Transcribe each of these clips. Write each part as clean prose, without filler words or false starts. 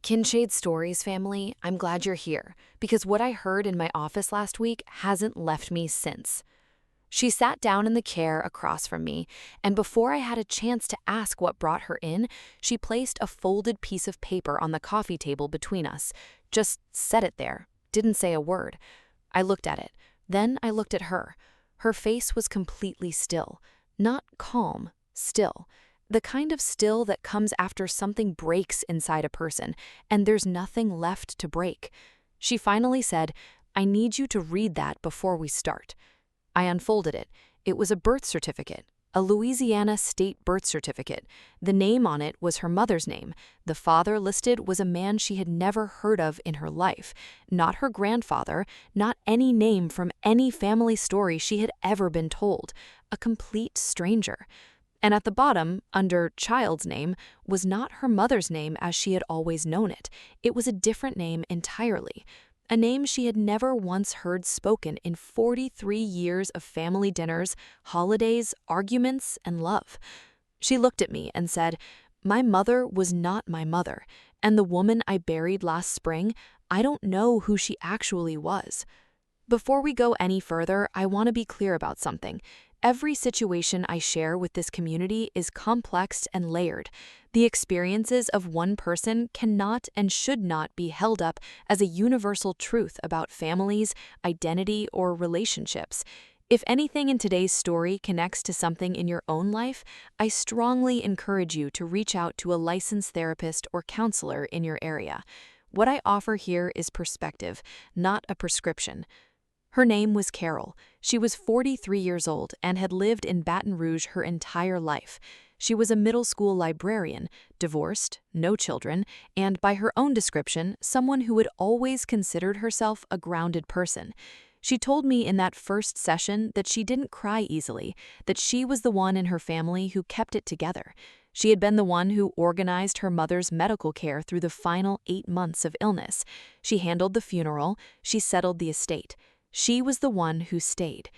Kinshade Stories family, I'm glad you're here because what I heard in my office last week hasn't left me since. She sat down in the chair across from me, and before I had a chance to ask what brought her in, she placed a folded piece of paper on the coffee table between us. Just set it there, didn't say a word. I looked at it. Then I looked at her. Her face was completely still. Not calm, still. The kind of still that comes after something breaks inside a person, and there's nothing left to break. She finally said, "I need you to read that before we start." I unfolded it. It was a birth certificate, a Louisiana state birth certificate. The name on it was her mother's name. The father listed was a man she had never heard of in her life. Not her grandfather, not any name from any family story she had ever been told. A complete stranger. And at the bottom, under child's name, was not her mother's name as she had always known it. It was a different name entirely. A name she had never once heard spoken in 43 years of family dinners, holidays, arguments, and love. She looked at me and said, "My mother was not my mother, and the woman I buried last spring, I don't know who she actually was." Before we go any further, I want to be clear about something. Every situation I share with this community is complex and layered. The experiences of one person cannot and should not be held up as a universal truth about families, identity, or relationships. If anything in today's story connects to something in your own life, I strongly encourage you to reach out to a licensed therapist or counselor in your area. What I offer here is perspective, not a prescription. Her name was Carol. She was 43 years old and had lived in Baton Rouge her entire life. She was a middle school librarian, divorced, no children, and by her own description, someone who had always considered herself a grounded person. She told me in that first session that she didn't cry easily, that she was the one in her family who kept it together. She had been the one who organized her mother's medical care through the final 8 months of illness. She handled the funeral, she settled the estate. She was the one who stayed.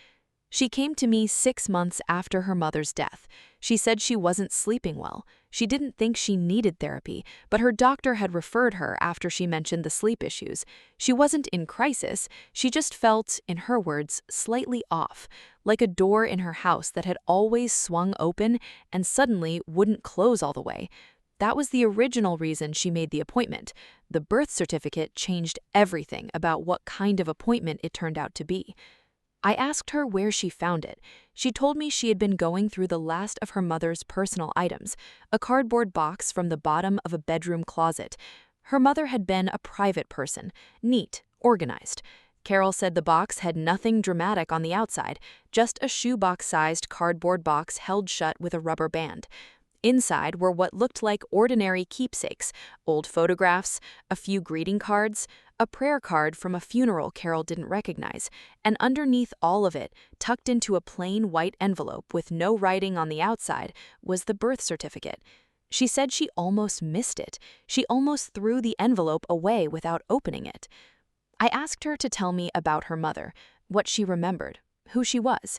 She came to me 6 months after her mother's death. She said she wasn't sleeping well. She didn't think she needed therapy, but her doctor had referred her after she mentioned the sleep issues. She wasn't in crisis, she just felt, in her words, slightly off, like a door in her house that had always swung open and suddenly wouldn't close all the way. That was the original reason she made the appointment. The birth certificate changed everything about what kind of appointment it turned out to be. I asked her where she found it. She told me she had been going through the last of her mother's personal items, a cardboard box from the bottom of a bedroom closet. Her mother had been a private person, neat, organized. Carol said the box had nothing dramatic on the outside, just a shoebox-sized cardboard box held shut with a rubber band. Inside were what looked like ordinary keepsakes, old photographs, a few greeting cards, a prayer card from a funeral Carol didn't recognize, and underneath all of it, tucked into a plain white envelope with no writing on the outside, was the birth certificate. She said she almost missed it. She almost threw the envelope away without opening it. I asked her to tell me about her mother, what she remembered, who she was.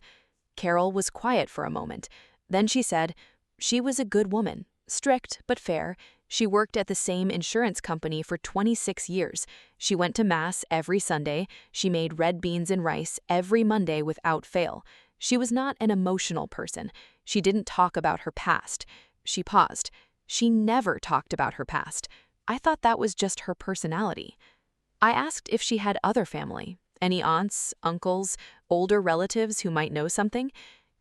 Carol was quiet for a moment. Then she said, "She was a good woman, strict but fair. She worked at the same insurance company for 26 years. She went to Mass every Sunday. She made red beans and rice every Monday without fail. She was not an emotional person. She didn't talk about her past." She paused. She never talked about her past. I thought that was just her personality. I asked if she had other family, any aunts, uncles, older relatives who might know something.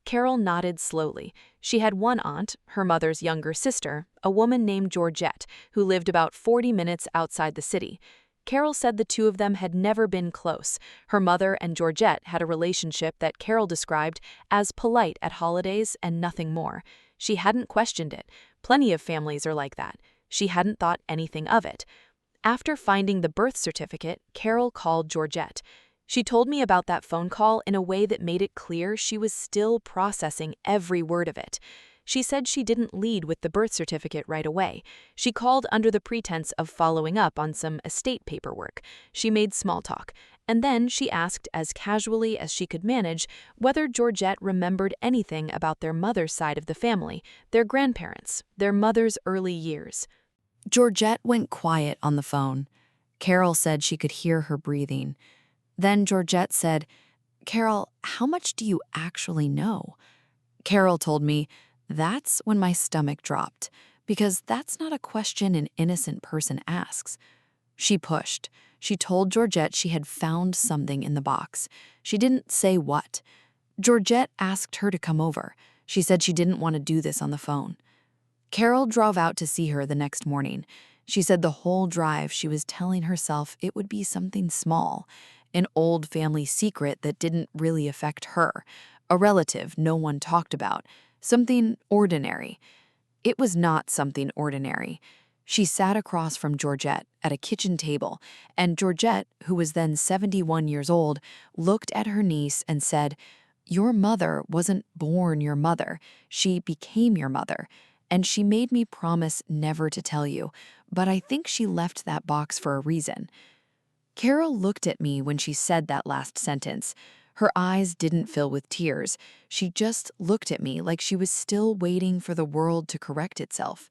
Carol nodded slowly. She had one aunt, her mother's younger sister, a woman named Georgette, who lived about 40 minutes outside the city. Carol said the two of them had never been close. Her mother and Georgette had a relationship that Carol described as polite at holidays and nothing more. She hadn't questioned it. Plenty of families are like that. She hadn't thought anything of it. After finding the birth certificate, Carol called Georgette. She told me about that phone call in a way that made it clear she was still processing every word of it. She said she didn't lead with the birth certificate right away. She called under the pretense of following up on some estate paperwork. She made small talk, and then she asked as casually as she could manage whether Georgette remembered anything about their mother's side of the family, their grandparents, their mother's early years. Georgette went quiet on the phone. Carol said she could hear her breathing. Then Georgette said, "Carol, how much do you actually know?" Carol told me, "That's when my stomach dropped, because that's not a question an innocent person asks." She pushed. She told Georgette she had found something in the box. She didn't say what. Georgette asked her to come over. She said she didn't want to do this on the phone. Carol drove out to see her the next morning. She said the whole drive she was telling herself it would be something small, an old family secret that didn't really affect her, a relative no one talked about, something ordinary. It was not something ordinary. She sat across from Georgette at a kitchen table, and Georgette, who was then 71 years old, looked at her niece and said, "Your mother wasn't born your mother. She became your mother. And she made me promise never to tell you, but I think she left that box for a reason." Carol looked at me when she said that last sentence. Her eyes didn't fill with tears. She just looked at me like she was still waiting for the world to correct itself.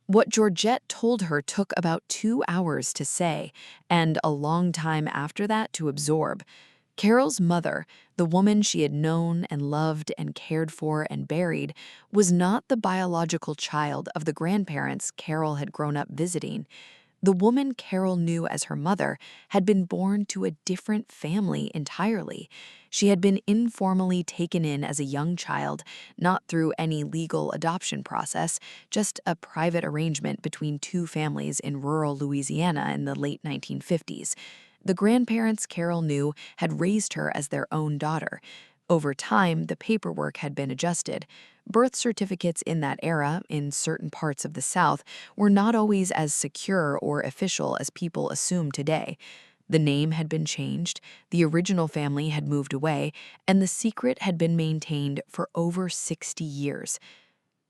What Georgette told her took about 2 hours to say, and a long time after that to absorb. Carol's mother, the woman she had known and loved and cared for and buried, was not the biological child of the grandparents Carol had grown up visiting. The woman Carol knew as her mother had been born to a different family entirely. She had been informally taken in as a young child, not through any legal adoption process, just a private arrangement between two families in rural Louisiana in the late 1950s. The grandparents Carol knew had raised her as their own daughter. Over time, the paperwork had been adjusted. Birth certificates in that era, in certain parts of the South, were not always as secure or official as people assume today. The name had been changed, the original family had moved away, and the secret had been maintained for over 60 years.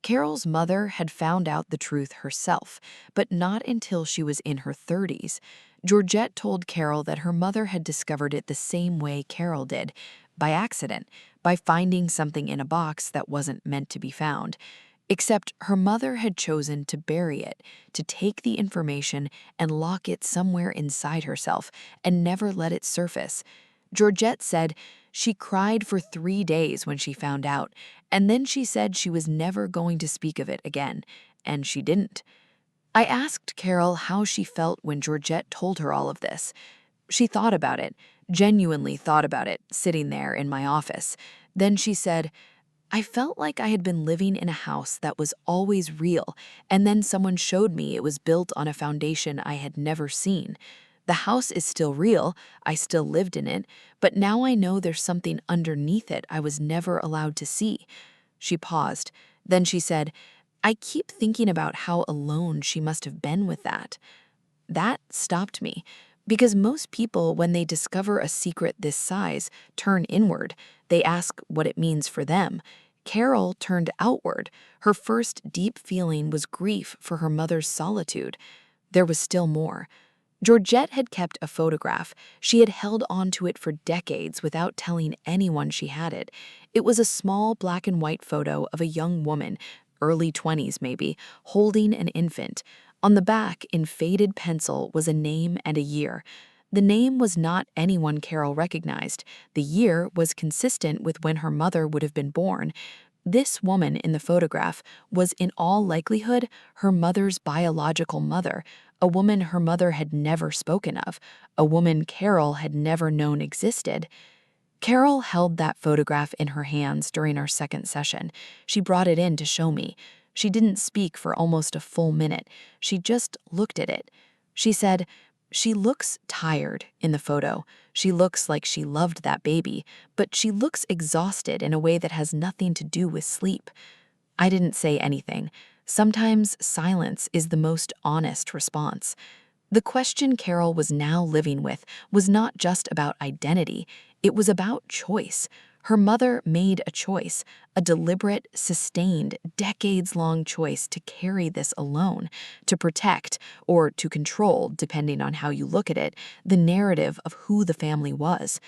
Carol's mother had found out the truth herself, but not until she was in her 30s. Georgette told Carol that her mother had discovered it the same way Carol did, by accident, by finding something in a box that wasn't meant to be found. Except her mother had chosen to bury it, to take the information and lock it somewhere inside herself and never let it surface. Georgette said she cried for 3 days when she found out, and then she said she was never going to speak of it again, and she didn't. I asked Carol how she felt when Georgette told her all of this. She thought about it, genuinely thought about it, sitting there in my office. Then she said, "I felt like I had been living in a house that was always real, and then someone showed me it was built on a foundation I had never seen. The house is still real, I still lived in it, but now I know there's something underneath it I was never allowed to see." She paused. Then she said, "I keep thinking about how alone she must have been with that." That stopped me, because most people, when they discover a secret this size, turn inward. They ask what it means for them. Carol turned outward. Her first deep feeling was grief for her mother's solitude. There was still more. Georgette had kept a photograph. She had held on to it for decades without telling anyone she had it. It was a small black and white photo of a young woman, early 20s maybe, holding an infant. On the back, in faded pencil, was a name and a year. The name was not anyone Carol recognized. The year was consistent with when her mother would have been born. This woman in the photograph was in all likelihood her mother's biological mother, a woman her mother had never spoken of, a woman Carol had never known existed. Carol held that photograph in her hands during our second session. She brought it in to show me. She didn't speak for almost a full minute. She just looked at it. She said, "She looks tired in the photo. She looks like she loved that baby, but she looks exhausted in a way that has nothing to do with sleep." I didn't say anything. Sometimes silence is the most honest response. The question Carol was now living with was not just about identity, it was about choice. Her mother made a choice, a deliberate, sustained, decades-long choice to carry this alone, to protect, or to control, depending on how you look at it, the narrative of who the family was.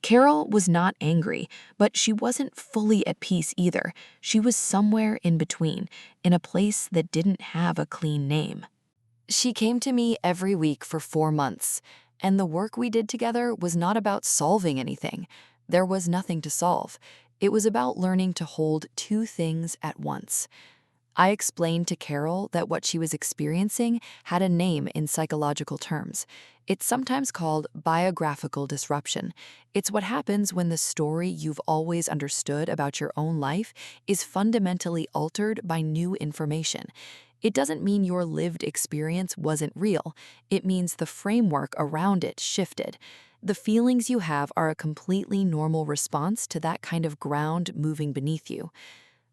Carol was not angry, but she wasn't fully at peace either. She was somewhere in between, in a place that didn't have a clean name. She came to me every week for 4 months, and the work we did together was not about solving anything. There was nothing to solve. It was about learning to hold two things at once. I explained to Carol that what she was experiencing had a name in psychological terms. It's sometimes called biographical disruption. It's what happens when the story you've always understood about your own life is fundamentally altered by new information. It doesn't mean your lived experience wasn't real. It means the framework around it shifted. The feelings you have are a completely normal response to that kind of ground moving beneath you.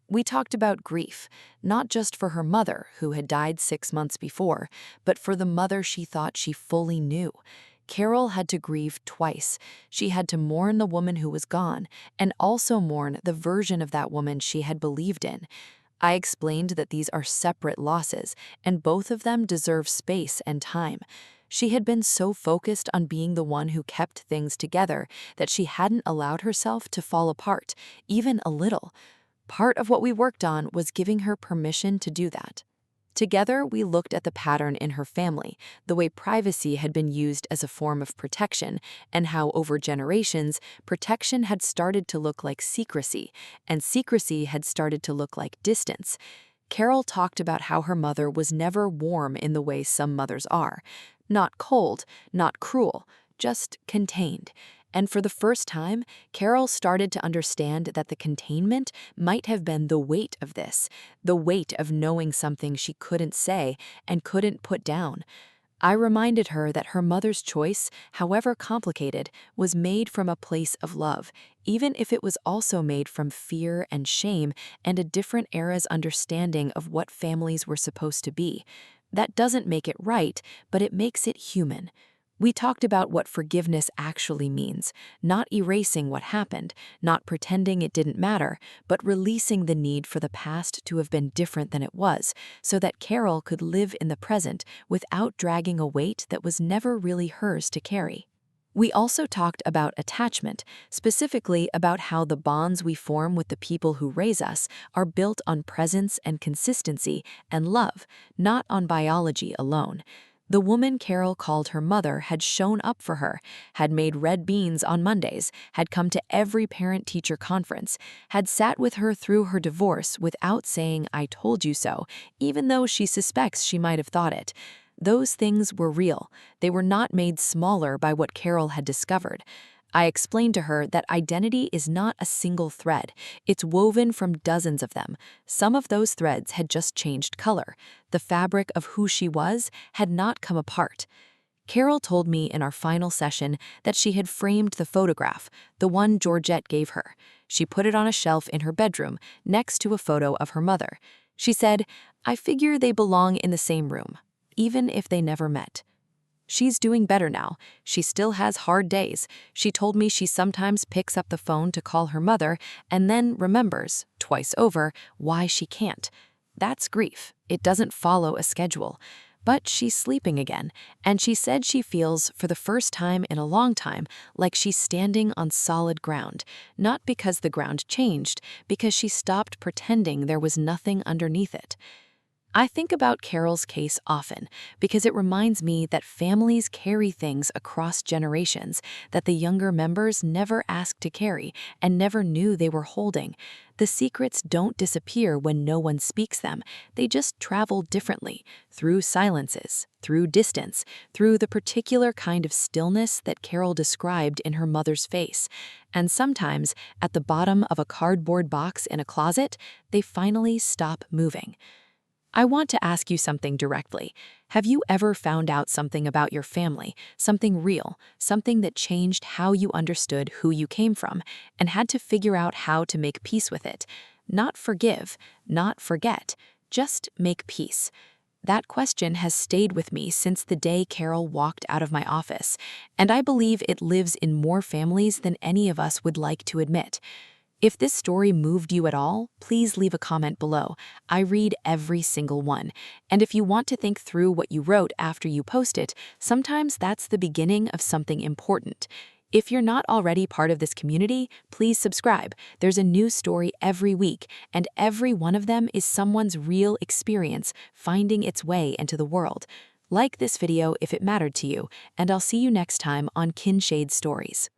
We talked about grief, not just for her mother, who had died 6 months before, but for the mother she thought she fully knew. Carol had to grieve twice. She had to mourn the woman who was gone, and also mourn the version of that woman she had believed in. I explained that these are separate losses, and both of them deserve space and time. She had been so focused on being the one who kept things together that she hadn't allowed herself to fall apart, even a little. Part of what we worked on was giving her permission to do that. Together, we looked at the pattern in her family, the way privacy had been used as a form of protection, and how over generations, protection had started to look like secrecy, and secrecy had started to look like distance. Carol talked about how her mother was never warm in the way some mothers are. Not cold, not cruel, just contained. And for the first time, Carol started to understand that the containment might have been the weight of this, the weight of knowing something she couldn't say and couldn't put down. I reminded her that her mother's choice, however complicated, was made from a place of love, even if it was also made from fear and shame and a different era's understanding of what families were supposed to be. That doesn't make it right, but it makes it human. We talked about what forgiveness actually means, not erasing what happened, not pretending it didn't matter, but releasing the need for the past to have been different than it was, so that Carol could live in the present without dragging a weight that was never really hers to carry. We also talked about attachment, specifically about how the bonds we form with the people who raise us are built on presence and consistency and love, not on biology alone. The woman Carol called her mother had shown up for her, had made red beans on Mondays, had come to every parent-teacher conference, had sat with her through her divorce without saying, "I told you so," even though she suspects she might have thought it. Those things were real. They were not made smaller by what Carol had discovered. I explained to her that identity is not a single thread. It's woven from dozens of them. Some of those threads had just changed color. The fabric of who she was had not come apart. Carol told me in our final session that she had framed the photograph, the one Georgette gave her. She put it on a shelf in her bedroom, next to a photo of her mother. She said, "I figure they belong in the same room, even if they never met." She's doing better now. She still has hard days. She told me she sometimes picks up the phone to call her mother and then remembers, twice over, why she can't. That's grief. It doesn't follow a schedule. But she's sleeping again, and she said she feels, for the first time in a long time, like she's standing on solid ground, not because the ground changed, because she stopped pretending there was nothing underneath it. I think about Carol's case often because it reminds me that families carry things across generations that the younger members never asked to carry and never knew they were holding. The secrets don't disappear when no one speaks them. They just travel differently, through silences, through distance, through the particular kind of stillness that Carol described in her mother's face. And sometimes, at the bottom of a cardboard box in a closet, they finally stop moving. I want to ask you something directly. Have you ever found out something about your family, something real, something that changed how you understood who you came from, and had to figure out how to make peace with it? Not forgive, not forget, just make peace. That question has stayed with me since the day Carol walked out of my office, and I believe it lives in more families than any of us would like to admit. If this story moved you at all, please leave a comment below. I read every single one. And if you want to think through what you wrote after you post it, sometimes that's the beginning of something important. If you're not already part of this community, please subscribe. There's a new story every week, and every one of them is someone's real experience finding its way into the world. Like this video if it mattered to you, and I'll see you next time on Kinshade Stories.